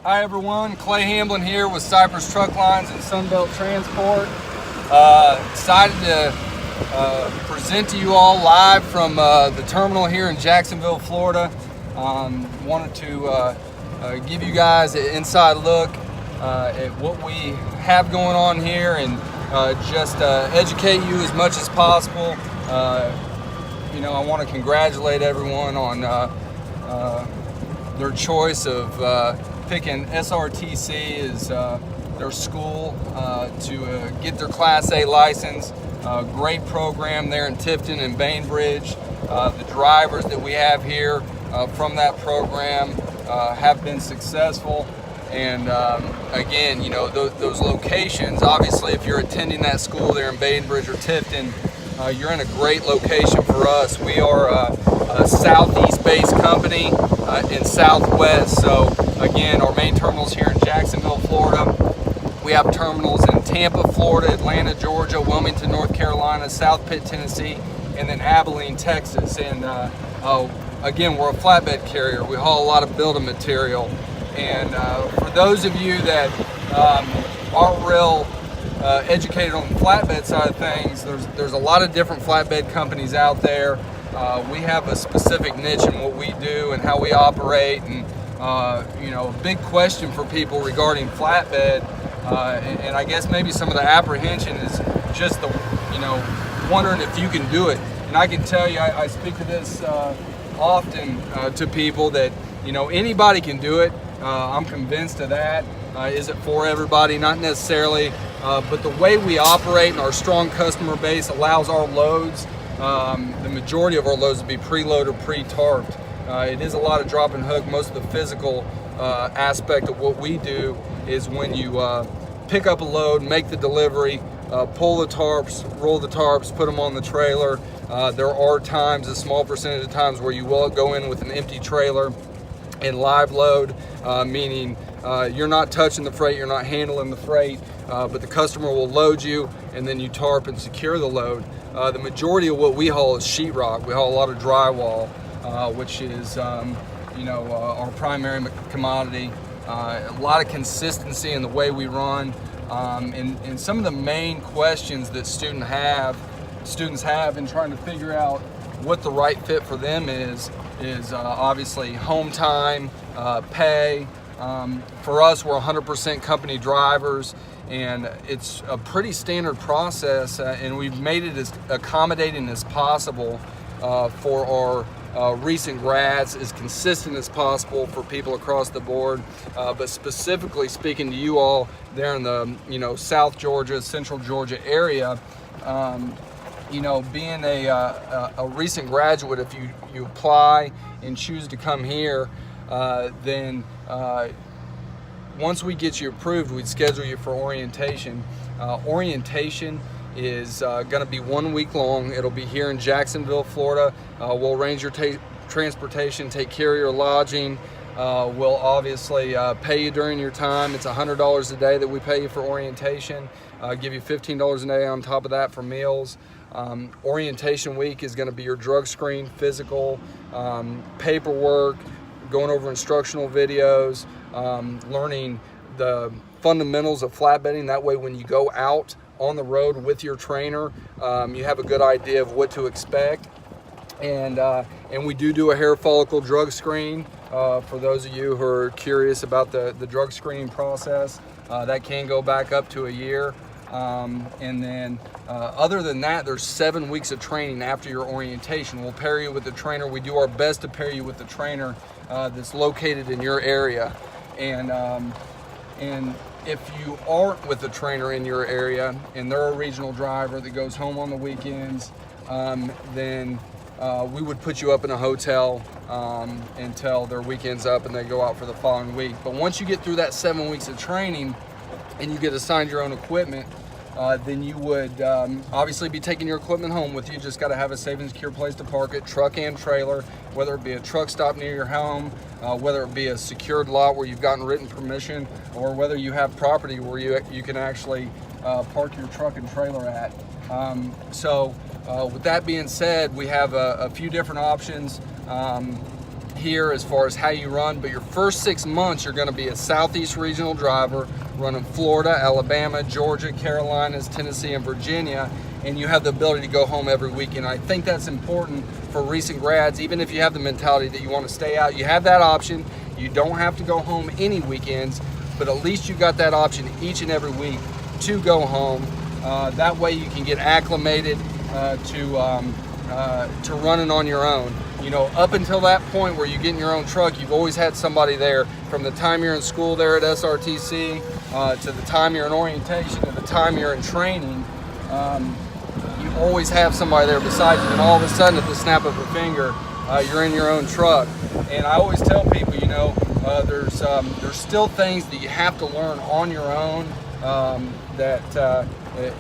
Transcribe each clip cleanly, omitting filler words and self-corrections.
Hi everyone, Clay Hamblin here with Cypress Truck Lines and Sunbelt Transport. Excited to present to you all live from the terminal here in Jacksonville, Florida. Wanted to give you guys an inside look at what we have going on here and just educate you as much as possible. I want to congratulate everyone on their choice of picking SRTC as their school to get their Class A license. Great program there in Tifton and Bainbridge. The drivers that we have here from that program have been successful. And again, those locations, obviously if you're attending that school there in Bainbridge or Tifton, you're in a great location for us. We are a southeast-based company in Southwest. So again, our main terminal's here in Jacksonville, Florida. We have terminals in Tampa, Florida, Atlanta, Georgia, Wilmington, North Carolina, South Pitt, Tennessee, and then Abilene, Texas. And again, we're a flatbed carrier. We haul a lot of building material. And for those of you that aren't real educated on the flatbed side of things, there's a lot of different flatbed companies out there. We have a specific niche in what we do and how we operate, and a big question for people regarding flatbed, and I guess maybe some of the apprehension is just wondering if you can do it. And I can tell you, I speak to this often to people that anybody can do it. I'm convinced of that. Is it for everybody? Not necessarily, but the way we operate and our strong customer base allows our loads, the majority of our loads, to be preload or pre-tarped. It is a lot of drop and hook. Most of the physical aspect of what we do is when you pick up a load, make the delivery, pull the tarps, roll the tarps, put them on the trailer. There are times, a small percentage of times, where you will go in with an empty trailer and live load, meaning you're not touching the freight, you're not handling the freight, but the customer will load you and then you tarp and secure the load. The majority of what we haul is sheetrock. We haul a lot of drywall, which is our primary commodity. A lot of consistency in the way we run, and some of the main questions that students have in trying to figure out what the right fit for them is obviously home time, pay. For us, we're 100% company drivers, and it's a pretty standard process, and we've made it as accommodating as possible for our recent grads, as consistent as possible for people across the board. But specifically speaking to you all there in the South Georgia, Central Georgia area, being a recent graduate, if you apply and choose to come here, then once we get you approved, we'd schedule you for orientation. Orientation is going to be 1 week long. It'll be here in Jacksonville, Florida. We'll arrange your transportation, take care of your lodging. We'll obviously pay you during your time. It's $100 a day that we pay you for orientation. Give you $15 a day on top of that for meals. Orientation week is going to be your drug screen, physical, paperwork, going over instructional videos, learning the fundamentals of flatbedding. That way when you go out on the road with your trainer, you have a good idea of what to expect. And we do a hair follicle drug screen for those of you who are curious about the drug screening process. That can go back up to a year. And then other than that, there's 7 weeks of training after your orientation. We'll pair you with the trainer. We do our best to pair you with the trainer that's located in your area. And if you aren't with the trainer in your area and they're a regional driver that goes home on the weekends, then we would put you up in a hotel until their weekend's up and they go out for the following week. But once you get through that 7 weeks of training and you get assigned your own equipment, then you would obviously be taking your equipment home with you. Just got to have a safe and secure place to park it, truck and trailer, whether it be a truck stop near your home, whether it be a secured lot where you've gotten written permission, or whether you have property where you can actually park your truck and trailer at. With that being said, we have a few different options here as far as how you run, but your first 6 months you're going to be a Southeast regional driver running Florida, Alabama, Georgia, Carolinas, Tennessee, and Virginia, and you have the ability to go home every weekend. I think that's important for recent grads. Even if you have the mentality that you want to stay out, you have that option. You don't have to go home any weekends, but at least you got that option each and every week to go home. That way you can get acclimated to running on your own. You know, up until that point where you get in your own truck, you've always had somebody there. From the time you're in school there at SRTC to the time you're in orientation to the time you're in training, you always have somebody there beside you. And all of a sudden, at the snap of a finger, you're in your own truck. And I always tell people, you know, there's still things that you have to learn on your own.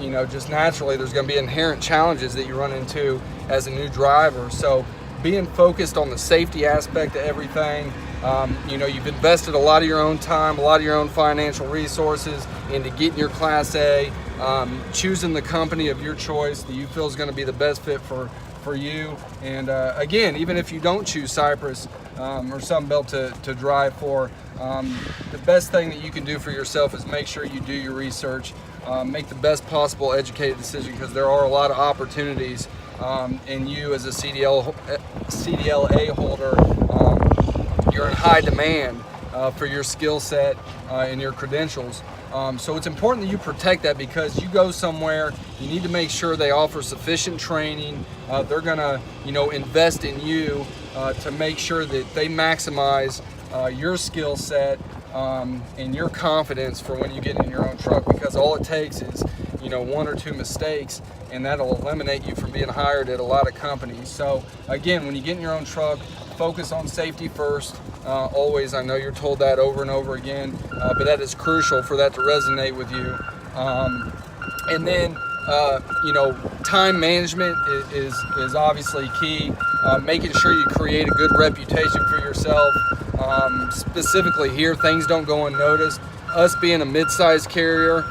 You know, just naturally, there's going to be inherent challenges that you run into as a new driver. So being focused on the safety aspect of everything, you know, you've invested a lot of your own time, a lot of your own financial resources into getting your Class A, choosing the company of your choice that you feel is going to be the best fit for you. And again, even if you don't choose Cypress or Sunbelt to drive for, the best thing that you can do for yourself is make sure you do your research, make the best possible educated decision, because there are a lot of opportunities, and you as a CDLA holder, you're in high demand for your skill set and your credentials. So it's important that you protect that, because you go somewhere, you need to make sure they offer sufficient training. They're gonna, you know, invest in you to make sure that they maximize your skill set and your confidence for when you get in your own truck, because all it takes is, you know, 1 or 2 mistakes, and that'll eliminate you from being hired at a lot of companies. So again, when you get in your own truck, focus on safety first. Always, I know you're told that over and over again, but that is crucial for that to resonate with you. And then, you know, time management is obviously key. Making sure you create a good reputation for yourself. Specifically here, things don't go unnoticed. Us being a mid-sized carrier,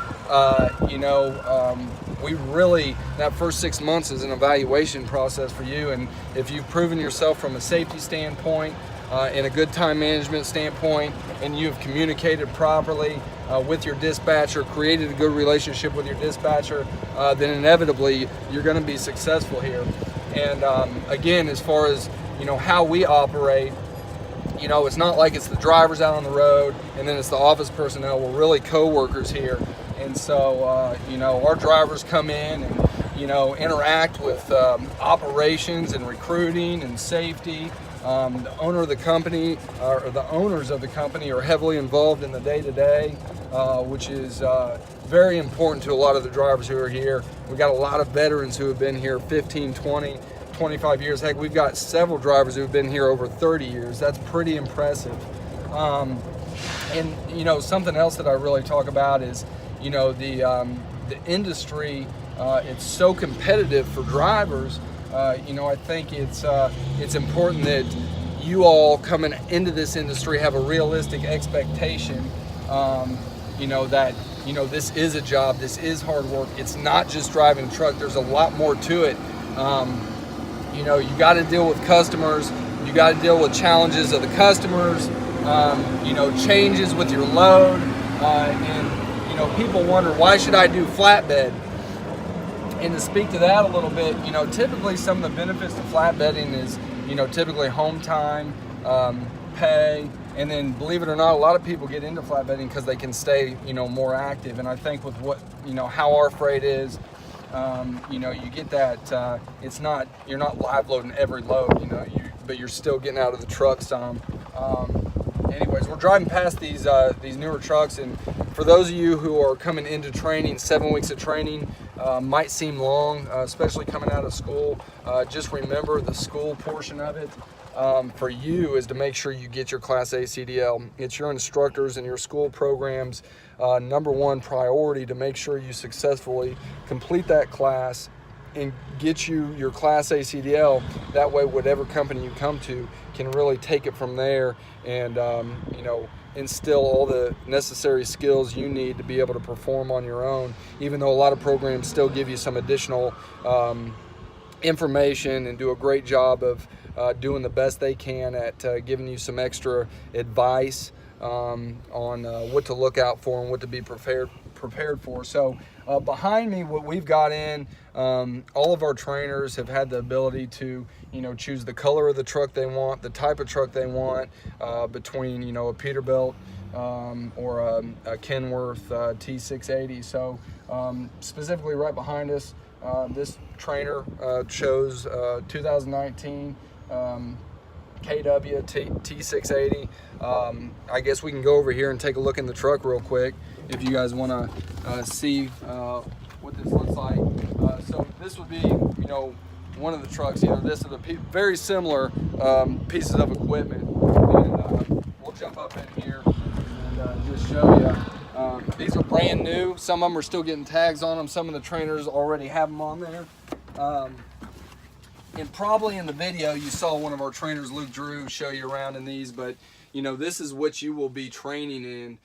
you know, we really, that first 6 months is an evaluation process for you. And if you've proven yourself from a safety standpoint, and a good time management standpoint, and you've communicated properly with your dispatcher, created a good relationship with your dispatcher, then inevitably you're going to be successful here. And again, as far as, you know, how we operate, you know, it's not like it's the drivers out on the road and then it's the office personnel. We're really co-workers here. And so, you know, our drivers come in and, you know, interact with operations and recruiting and safety. The owner of the company, or the owners of the company, are heavily involved in the day-to-day, which is very important to a lot of the drivers who are here. We've got a lot of veterans who have been here 15, 20, 25 years. Heck, we've got several drivers who have been here over 30 years. That's pretty impressive. And, you know, something else that I really talk about is, you know, the industry, it's so competitive for drivers. You know, I think it's important that you all coming into this industry have a realistic expectation, you know, that, you know, this is a job, this is hard work. It's not just driving a truck. There's a lot more to it. You know, you got to deal with customers. You got to deal with challenges of the customers, you know, changes with your load. And, you know, people wonder, why should I do flatbed? And to speak to that a little bit, you know, typically some of the benefits to flatbedding is, you know, typically home time, pay, and then, believe it or not, a lot of people get into flatbedding because they can stay, you know, more active. And I think with what, you know, how our freight is, you know, you get that, it's not, you're not live loading every load, you know, but you're still getting out of the truck some. Anyways, we're driving past these newer trucks, and for those of you who are coming into training, 7 weeks of training might seem long, especially coming out of school. Just remember the school portion of it for you is to make sure you get your Class A CDL. It's your instructors and your school programs' #1 priority to make sure you successfully complete that class and get you your Class A CDL. That way, whatever company you come to can really take it from there and, you know, instill all the necessary skills you need to be able to perform on your own, even though a lot of programs still give you some additional information and do a great job of doing the best they can at giving you some extra advice on what to look out for and what to be prepared for. So behind me, what we've got in, all of our trainers have had the ability to, choose the color of the truck they want, the type of truck they want, between, a Peterbilt or a Kenworth T680. So specifically right behind us, this trainer chose 2019 KW T680. I guess we can go over here and take a look in the truck real quick if you guys want to see what this looks like. So this would be, one of the trucks, either this or the very similar pieces of equipment. And we'll jump up in here and just show you. These are brand new. Some of them are still getting tags on them. Some of the trainers already have them on there. And probably in the video you saw one of our trainers, Luke Drew, show you around in these, but this is what you will be training in.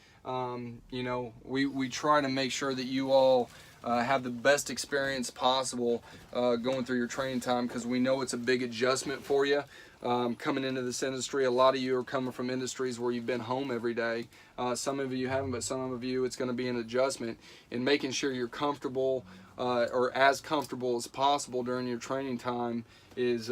We try to make sure that you all have the best experience possible going through your training time, because we know it's a big adjustment for you coming into this industry. A lot of you are coming from industries where you've been home every day. Some of you haven't, but some of you it's going to be an adjustment, and making sure you're comfortable or as comfortable as possible during your training time is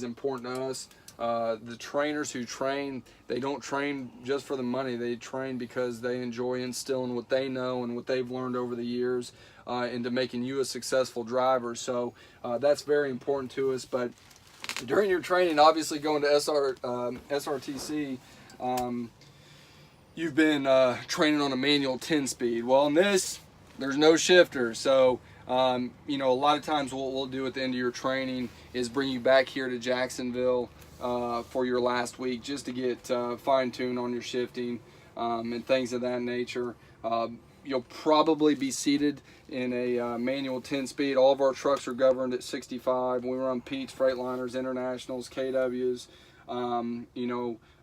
important to us. The trainers who train, they don't train just for the money. They train because they enjoy instilling what they know and what they've learned over the years into making you a successful driver. So that's very important to us. But during your training, obviously going to SRTC, you've been training on a manual 10-speed. Well, in this, there's no shifter. So a lot of times what we'll do at the end of your training is bring you back here to Jacksonville for your last week, just to get fine-tuned on your shifting and things of that nature. You'll probably be seated in a manual 10-speed. All of our trucks are governed at 65. We run Pete's, Freightliners, Internationals, KWs.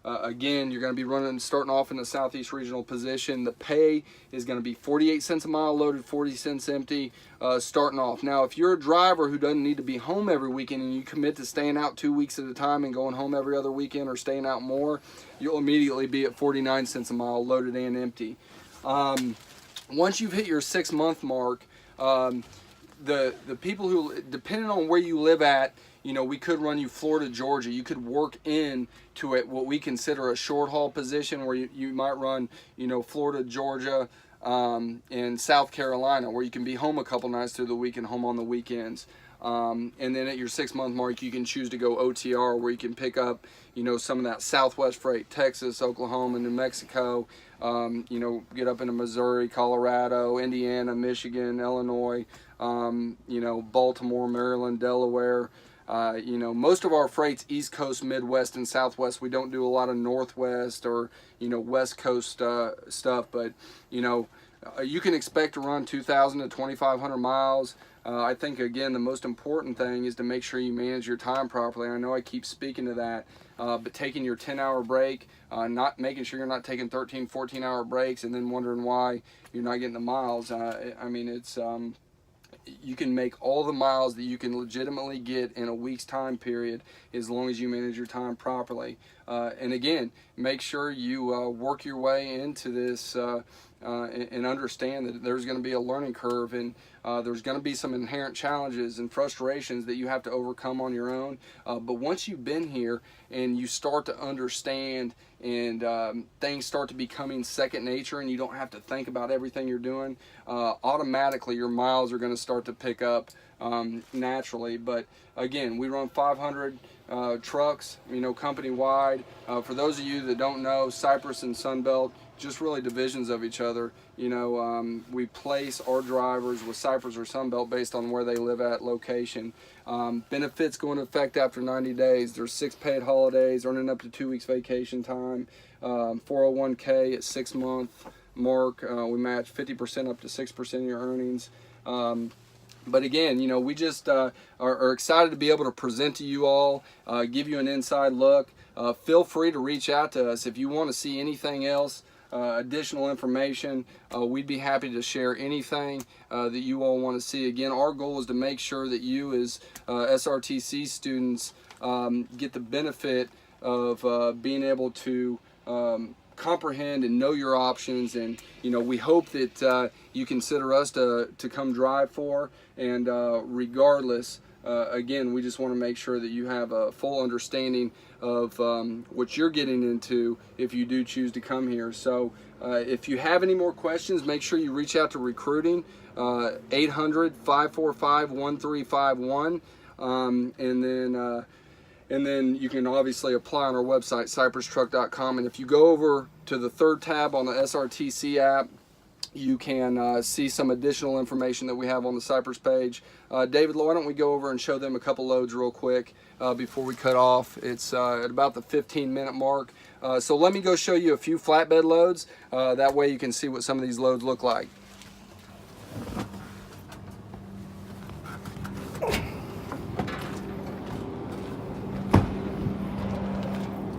Again, you're going to be starting off in the Southeast Regional position. The pay is going to be 48 cents a mile loaded, 40 cents empty, starting off. Now, if you're a driver who doesn't need to be home every weekend and you commit to staying out 2 weeks at a time and going home every other weekend, or staying out more, you'll immediately be at 49 cents a mile loaded and empty. Once you've hit your 6-month mark, the people who, depending on where you live at, we could run you Florida, Georgia. You could work in to what we consider a short haul position, where you might run, Florida, Georgia, and South Carolina, where you can be home a couple nights through the week and home on the weekends. And then at your 6-month mark, you can choose to go OTR, where you can pick up, some of that Southwest freight, Texas, Oklahoma, New Mexico, get up into Missouri, Colorado, Indiana, Michigan, Illinois, Baltimore, Maryland, Delaware. Most of our freight's East Coast, Midwest, and Southwest. We don't do a lot of Northwest or, West Coast stuff, but, you can expect to run 2,000 to 2,500 miles. I think, again, the most important thing is to make sure you manage your time properly. I know I keep speaking to that, but taking your 10-hour break, not making sure you're not taking 13, 14-hour breaks and then wondering why you're not getting the miles. You can make all the miles that you can legitimately get in a week's time period, as long as you manage your time properly. And again, make sure you work your way into this and understand that there's going to be a learning curve, and there's going to be some inherent challenges and frustrations that you have to overcome on your own. But once you've been here and you start to understand, and things start to becoming second nature, and you don't have to think about everything you're doing, automatically your miles are going to start to pick up naturally. But again, we run 500 trucks, company-wide. For those of you that don't know, Cypress and Sunbelt, just really divisions of each other. We place our drivers with Cypress or Sunbelt based on where they live at location. Benefits go into effect after 90 days. There's 6 paid holidays, earning up to 2 weeks vacation time, 401k at 6-month mark. We match 50% up to 6% of your earnings. But again, we just are excited to be able to present to you all, give you an inside look. Feel free to reach out to us if you want to see anything else additional information, we'd be happy to share anything that you all want to see. Again, our goal is to make sure that you as SRTC students get the benefit of being able to comprehend and know your options, and we hope that you consider us to come drive for, and regardless, again, we just want to make sure that you have a full understanding of what you're getting into if you do choose to come here. So if you have any more questions, make sure you reach out to recruiting, 800-545-1351, and then you can obviously apply on our website, cypresstruck.com. And if you go over to the third tab on the SRTC app, you can see some additional information that we have on the Cypress page. David, why don't we go over and show them a couple loads real quick before we cut off. It's at about the 15-minute mark. So let me go show you a few flatbed loads. That way you can see what some of these loads look like.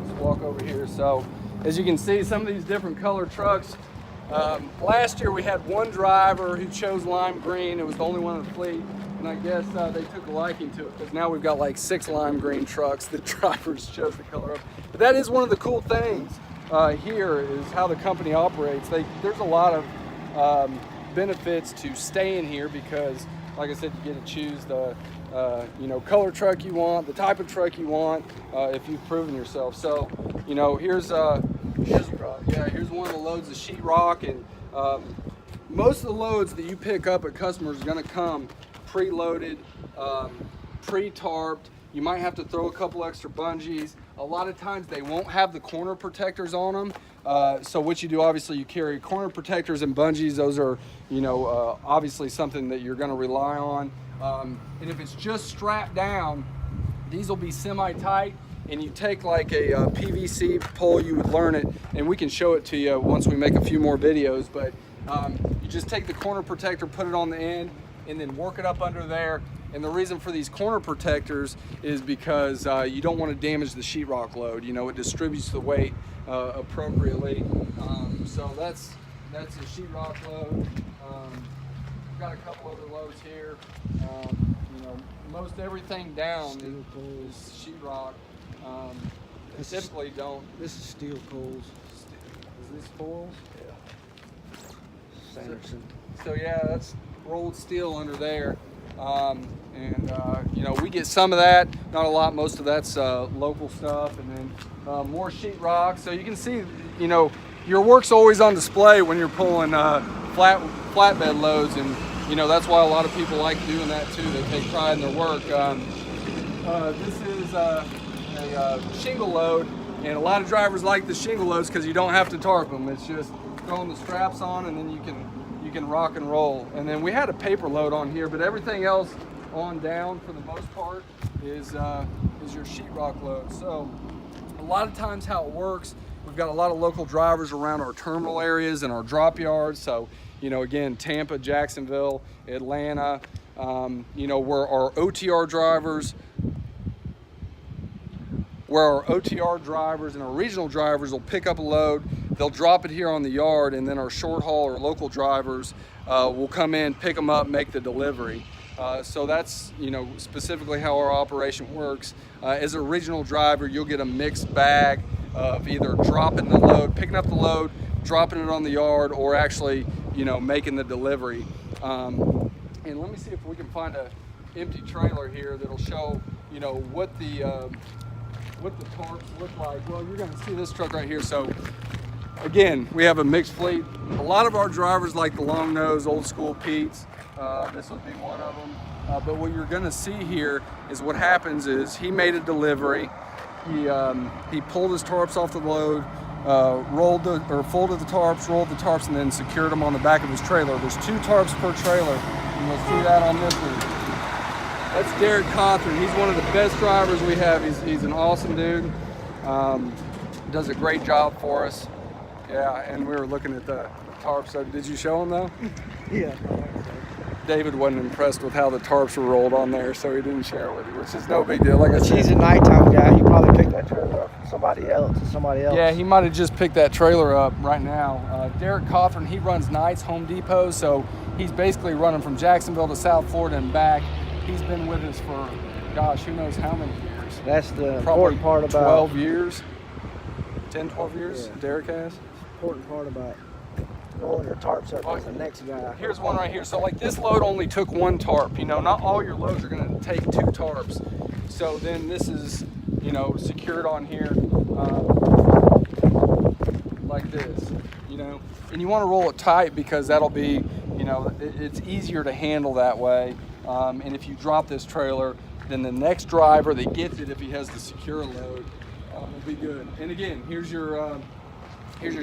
Let's walk over here. So as you can see, some of these different colored trucks. Last year we had one driver who chose lime green. It was the only one in the fleet, and I guess they took a liking to it, because now we've got like 6 lime green trucks that drivers chose the color of. But that is one of the cool things here, is how the company operates. There's a lot of benefits to staying here, because like I said, you get to choose the color truck you want, the type of truck you want, if you've proven yourself. So here's one of the loads of sheetrock, and most of the loads that you pick up at customers are going to come pre-loaded, pre-tarped. You might have to throw a couple extra bungees. A lot of times they won't have the corner protectors on them. So what you do, obviously, you carry corner protectors and bungees. Those are, obviously something that you're going to rely on. And if it's just strapped down, these will be semi-tight. And you take like a PVC pole, you would learn it, and we can show it to you once we make a few more videos. But you just take the corner protector, put it on the end, and then work it up under there. And the reason for these corner protectors is because you don't want to damage the sheetrock load. It distributes the weight appropriately. So that's a sheetrock load. We've got a couple other loads here. Most everything down is sheetrock. Typically don't. This is steel coals. Is this foils? Yeah. Sanderson. So yeah, that's rolled steel under there. We get some of that, not a lot. Most of that's local stuff, and then more sheetrock. So you can see, your work's always on display when you're pulling flatbed loads, and that's why a lot of people like doing that too. They take pride in their work. This is a shingle load, and a lot of drivers like the shingle loads because you don't have to tarp them. It's just throwing the straps on, and then you can rock and roll. And then we had a paper load on here, but everything else on down for the most part is your sheetrock load. So a lot of times how it works, we've got a lot of local drivers around our terminal areas and our drop yards. So again, Tampa, Jacksonville, Atlanta, where our OTR drivers and our regional drivers will pick up a load, they'll drop it here on the yard, and then our short haul or local drivers will come in, pick them up, make the delivery. So that's specifically how our operation works. As a regional driver, you'll get a mixed bag of either dropping the load, picking up the load, dropping it on the yard, or actually making the delivery. And let me see if we can find an empty trailer here that'll show what the tarps look like. Well, you're going to see this truck right here. So again, we have a mixed fleet. A lot of our drivers like the long nose, old school Pete's. This would be one of them. But what you're going to see here is what happens is he made a delivery. He pulled his tarps off the load, folded the tarps, rolled the tarps, and then secured them on the back of his trailer. There's 2 tarps per trailer, and you'll see that on this one. That's Derek Cothran. He's one of the best drivers we have. He's an awesome dude. Does a great job for us. Yeah, and we were looking at the tarp. So did you show him though? Yeah. David wasn't impressed with how the tarps were rolled on there, so he didn't share it with you, which is no big deal. Like I said, He's a nighttime guy. He probably picked that trailer up from somebody else. Yeah, he might have just picked that trailer up right now. Derek Cothran, he runs nights, Home Depot, so he's basically running from Jacksonville to South Florida and back. He's been with us for, gosh, who knows how many years. That's the Probably important part about 12 years, 10, 12 years, Yeah. Derek has. important part about rolling your tarps up with the next guy. Here's one right here. So like this load only took one tarp. You know, not all your loads are going to take 2 tarps. So then this is, you know, secured on here like this, you know. And you want to roll it tight because that'll be, you know, it's easier to handle that way. And if you drop this trailer, then the next driver that gets it, if he has the secure load, will be good. And again, here's your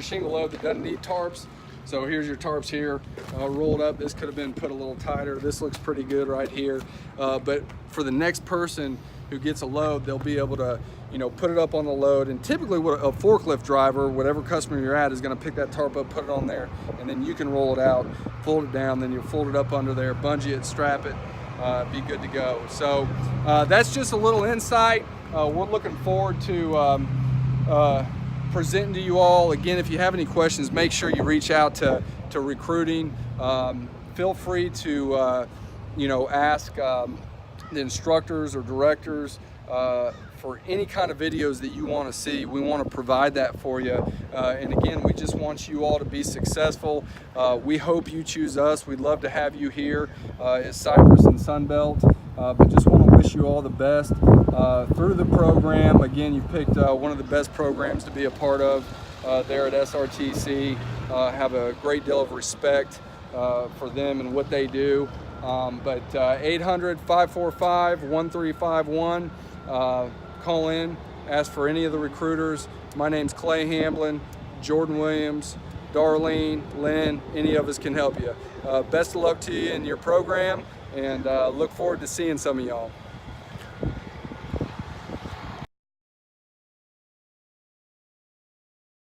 shingle load that doesn't need tarps. So here's your tarps here, rolled up. This could have been put a little tighter. This looks pretty good right here. But for the next person who gets a load, they'll be able to, you know, put it up on the load. And typically what a forklift driver, whatever customer you're at, is gonna pick that tarp up, put it on there, and then you can roll it out, fold it down, then you'll fold it up under there, bungee it, strap it, be good to go. So that's just a little insight. We're looking forward to presenting to you all. Again, if you have any questions, make sure you reach out to recruiting. Feel free to you know, ask the instructors or directors for any kind of videos that you want to see. We want to provide that for you. And again, we just want you all to be successful. We hope you choose us. We'd love to have you here at Cypress and Sunbelt. But just want to wish you all the best through the program. Again, you picked one of the best programs to be a part of there at SRTC. Have a great deal of respect for them and what they do. But 800-545-1351. Call in, ask for any of the recruiters. My name's Clay Hamblin, Jordan Williams, Darlene, Lynn, any of us can help you. Best of luck to you in your program, and look forward to seeing some of y'all.